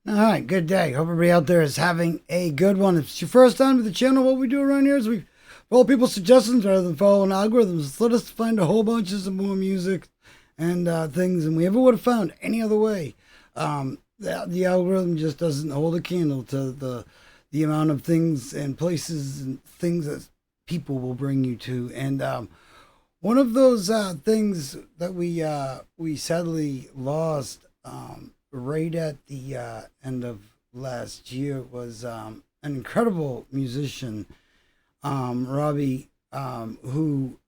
All right, good day. Hope everybody out there is having a good one. If it's your first time to the channel, what we do around here is we follow people's suggestions rather than following algorithms. Let us find a whole bunch of some more music and things, and we never would have found any other way. The algorithm just doesn't hold a candle to the amount of things and places and things that people will bring you to. And one of those things that we sadly lost right at the end of last year was an incredible musician, Robbie, who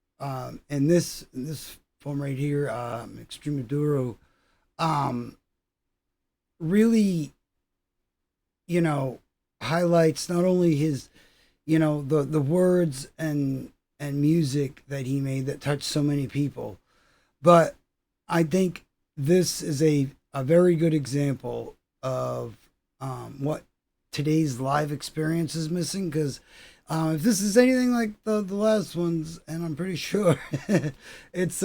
in this form right here, Extremoduro, really, highlights not only his, the words and music that he made that touched so many people, but I think this is a very good example of what today's live experience is missing. Because if this is anything like the last ones, and I'm pretty sure it's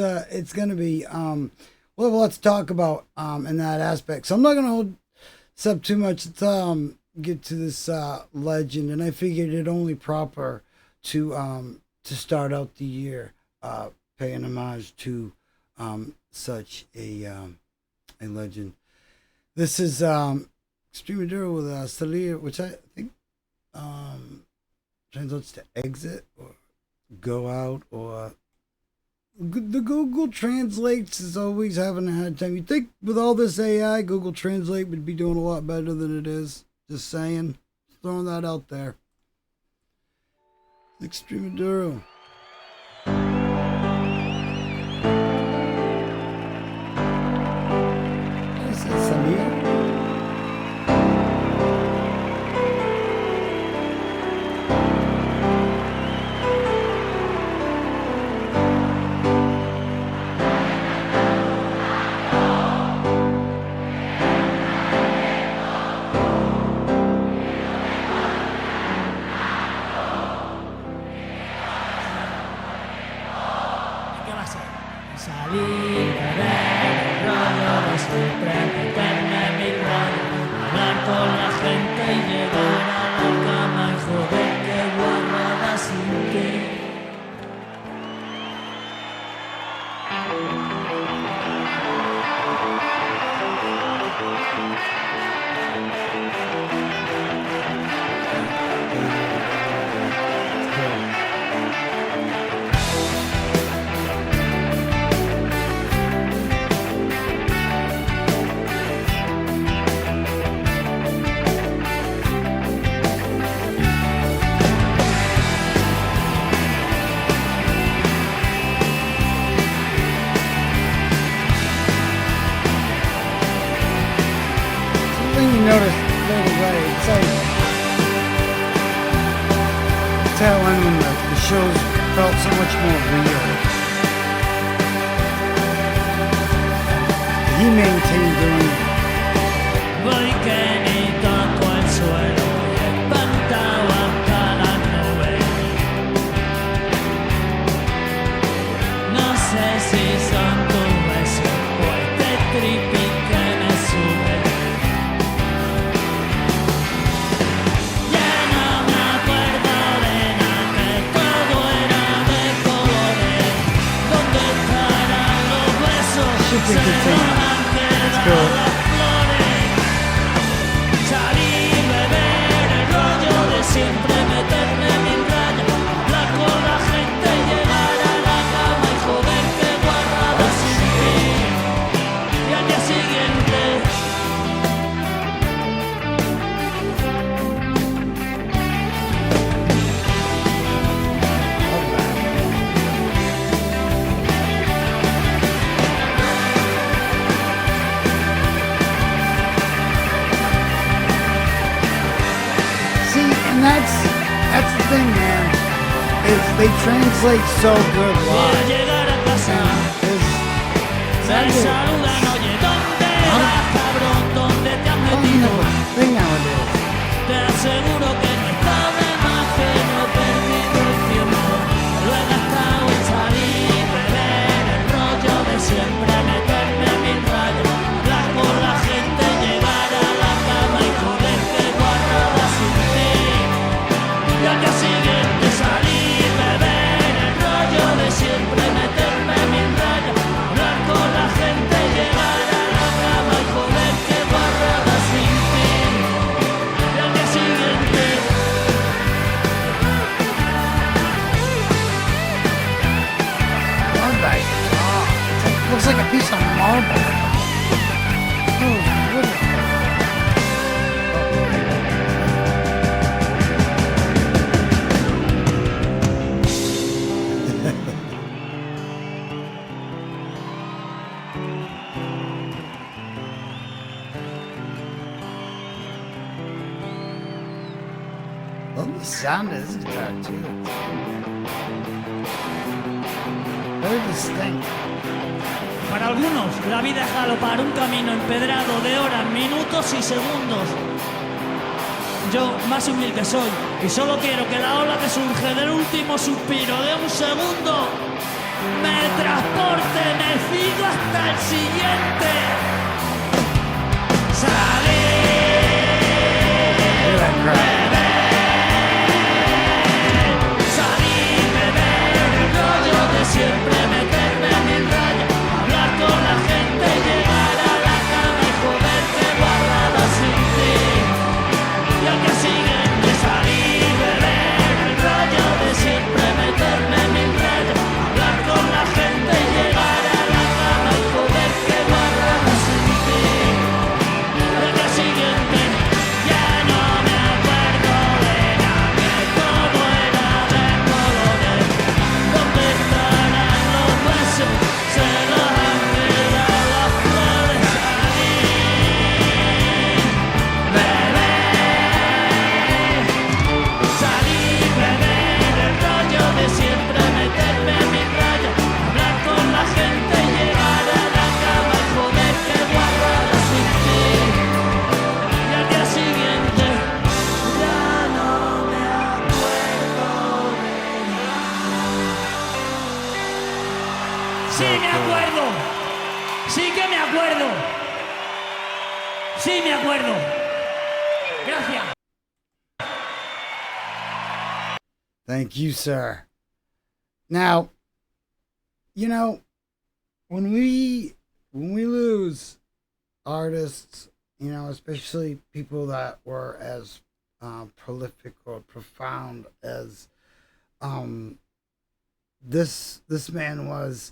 gonna be, we'll have a lot to talk about in that aspect. So I'm not gonna hold this up too much. Let's get to this legend, and I figured it only proper to start out the year paying homage to such a legend. This is Extremoduro with Salir, which I think translates to exit or go out, or the Google Translates is always having a hard time. You'd think with all this AI, Google Translate would be doing a lot better than it is. Just saying. Throwing that out there. Extremoduro. Salir. Salir, beber, el rollo de siempre, meterme en mi rollo, hablar con la gente y llegar a la cama y joder qué guarrada sin ti. Notice right away. It's like, tell when the shows felt so much more real. He maintained doing it. Voy que ni toco el suelo y espantado hasta las nubes. No sé si son tus besos o este trippy que me sube. Let's go. Salir, beber, el rollo de siempre, meterme en mi raya, hablar con la gente, llegar a la cama y joder qué guarrada sin ti. Y al día siguiente that's the thing, man. Is they translate so good voy a live. llegar a casa. Me saludan, oye, ¿dónde vas, cabrón? ¿Dónde te has metido? Thing nowadays. Te aseguro que no está de más, que no he perdido el tiempo. Lo he gastado en salir, beber, el rollo de siempre, meterme en mi rayo, hablar con la gente, llegar a la cama y Love the sound of this guitar too. Very distinct. Para algunos, la vida es galopar un camino empedrado de horas, minutos y segundos. Yo, más humilde soy, y solo quiero que la ola que surge del último suspiro de un segundo me transporte mecido hasta el siguiente. Salir, beber el rollo de siempre, meterme en el rayo, hablar con la gente, llegar a la cama y joderte guardado sin ti. Y al día siguiente salir, beber el rollo de siempre, meterme en el rayo, hablar con la gente, llegar a la cama y joderte guardado sin ti. Y al día siguiente ya no me acuerdo de nada, de cómo era, de colores, dónde estarán los huesos, se los han quedado las flores. Salir, beber el rollo de siempre, meterme en mi raya, hablar con la gente, llegar a la cama y joder que guardado sin ti. Y al día siguiente ya no me acuerdo de nada. Sí me acuerdo, sí que me acuerdo, sí me acuerdo. Gracias. Thank you, sir. Now, you know, when we lose artists, you know, especially people that were as prolific or profound as this man was,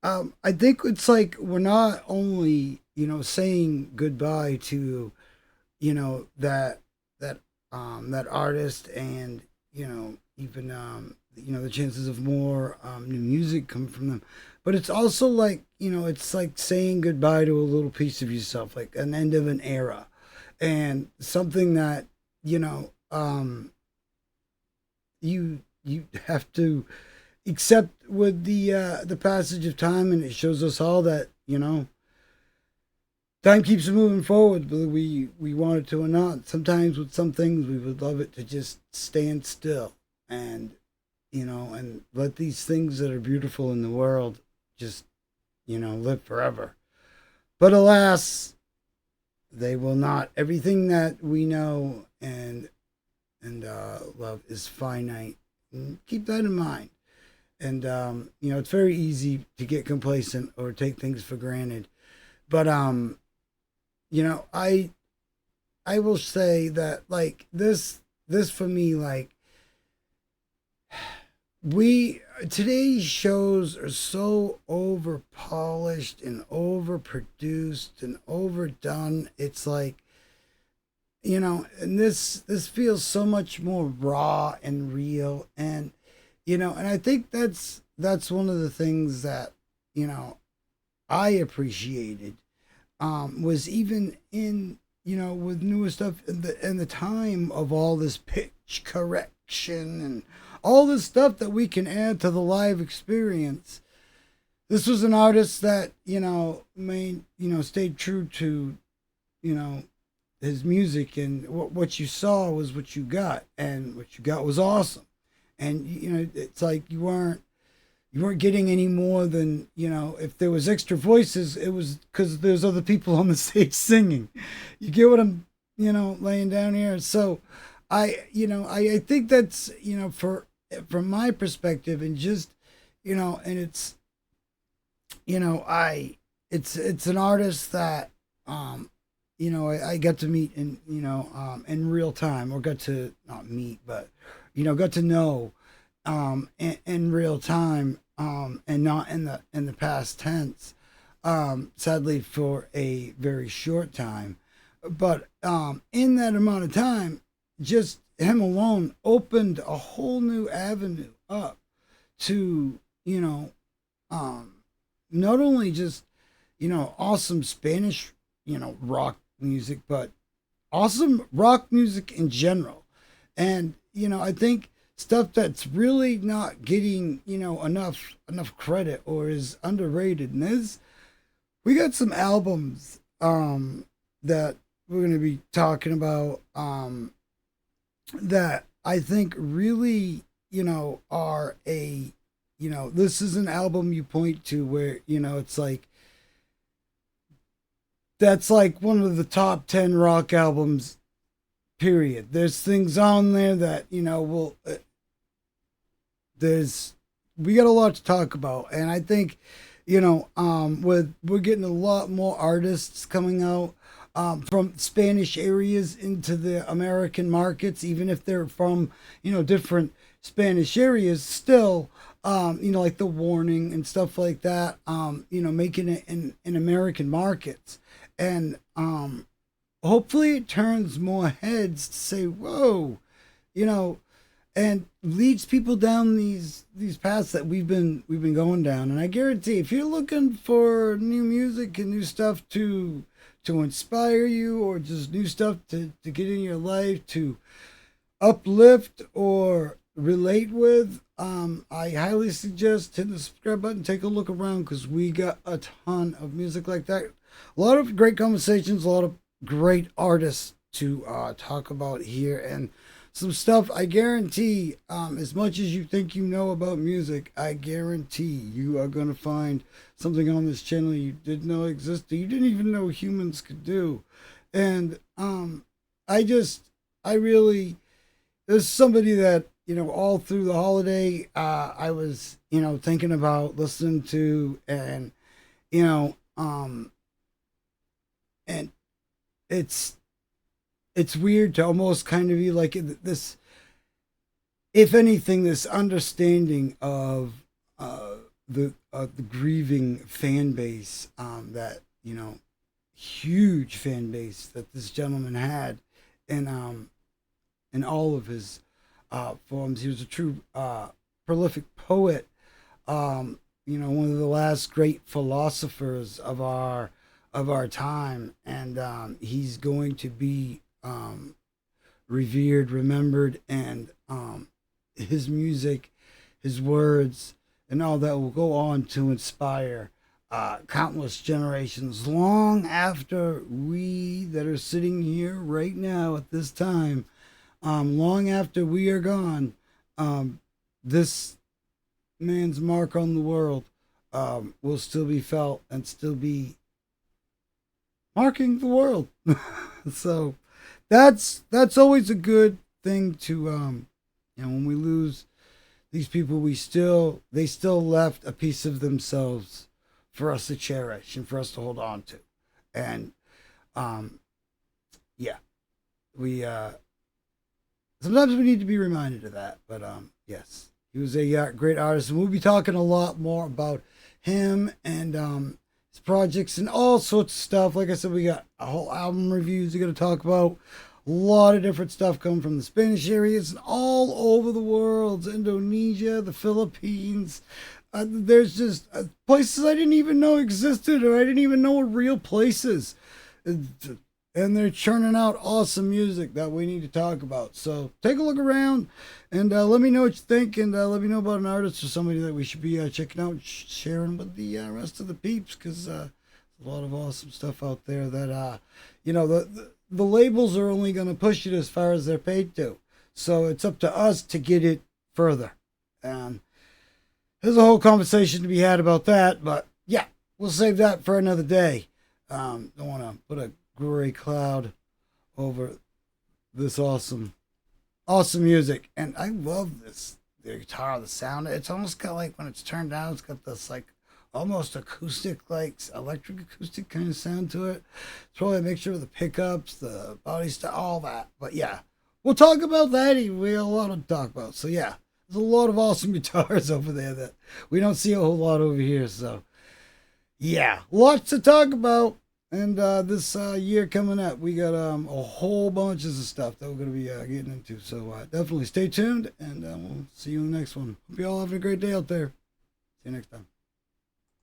I think it's like we're not only, you know, saying goodbye to, you know, that artist, and you know, even you know, the chances of more new music coming from them, but it's also like, you know, it's like saying goodbye to a little piece of yourself, like an end of an era, and something that, you know, you have to accept with the passage of time, and it shows us all that, you know, time keeps moving forward, whether we want it to or not. Sometimes with some things, we would love it to just stand still and, you know, and let these things that are beautiful in the world just, you know, live forever. But alas, they will not. Everything that we know and love is finite. And keep that in mind. And you know, it's very easy to get complacent or take things for granted. But you know, I will say that, like, this for me, like, today's shows are so over polished and overproduced and overdone. It's like, you know, and this feels so much more raw and real, and you know, and I think that's one of the things that, you know, I appreciated, was even in, you know, with newer stuff in the time of all this pitch correction and all this stuff that we can add to the live experience. This was an artist that, you know, stayed true to, you know, his music, and what you saw was what you got, and what you got was awesome. And you know, it's like you weren't getting any more than, you know, if there was extra voices, it was because there's other people on the stage singing. You get what I'm, you know, laying down here. So I think that's, you know, from my perspective, and just, you know, and it's, you know, it's an artist that, you know, I got to meet in, you know, in real time, or got to not meet, but, you know, got to know, in real time, and not in the past tense, sadly for a very short time, but in that amount of time, just him alone opened a whole new avenue up to, you know, not only just, you know, awesome Spanish, you know, rock music, but awesome rock music in general. And I think stuff that's really not getting, enough credit or is underrated. And we got some albums that we're going to be talking about that I think really, are this is an album you point to where, it's like, that's like one of the top 10 rock albums, period. There's things on there that, we got a lot to talk about. And I think, we're getting a lot more artists coming out from Spanish areas into the American markets, even if they're from, different Spanish areas, still, like The Warning and stuff like that, making it in American markets. And hopefully it turns more heads to say, whoa, and leads people down these paths that we've been going down. And I guarantee if you're looking for new music and new stuff to inspire you, or just new stuff to get in your life, to uplift or relate with, I highly suggest hitting the subscribe button, take a look around, because we got a ton of music like that. A lot of great conversations, a lot of great artists to talk about here, and some stuff I guarantee, as much as you think you know about music, I guarantee you are going to find something on this channel you didn't know existed, you didn't even know humans could do. And I really, there's somebody that, all through the holiday, I was, thinking about listening to, and, and it's weird to almost kind of be like this, if anything, this understanding of the grieving fan base, that, huge fan base that this gentleman had in all of his forms. He was a true prolific poet, one of the last great philosophers of our time, and he's going to be revered, remembered, and his music, his words, and all that will go on to inspire countless generations long after we that are sitting here right now at this time, long after we are gone. This man's mark on the world will still be felt and still be marking the world. So that's always a good thing to, when we lose these people, they still left a piece of themselves for us to cherish and for us to hold on to. And we sometimes we need to be reminded of that. But yes, he was a great artist, and we'll be talking a lot more about him and his projects and all sorts of stuff. Like I said, we got a whole album reviews we're going to talk about. A lot of different stuff coming from the Spanish areas and all over the world. Indonesia, the Philippines. There's just places I didn't even know existed, or I didn't even know were real places. And they're churning out awesome music that we need to talk about. So take a look around and let me know what you think, and let me know about an artist or somebody that we should be checking out, sharing with the rest of the peeps, because there's a lot of awesome stuff out there that, the labels are only going to push it as far as they're paid to. So it's up to us to get it further. And there's a whole conversation to be had about that, but yeah, we'll save that for another day. Don't want to put a gray cloud over this awesome music. And I love the guitar, the sound. It's almost got, like, when it's turned down, it's got this like almost acoustic, like electric acoustic kind of sound to it. It's probably a mixture of the pickups, the body style, all that. But yeah, we'll talk about that. We have a lot to talk about. So yeah, there's a lot of awesome guitars over there that we don't see a whole lot over here. So yeah, lots to talk about. And this year coming up, we got a whole bunch of stuff that we're going to be getting into. So definitely stay tuned, and we'll see you in the next one. Hope you all having a great day out there. See you next time.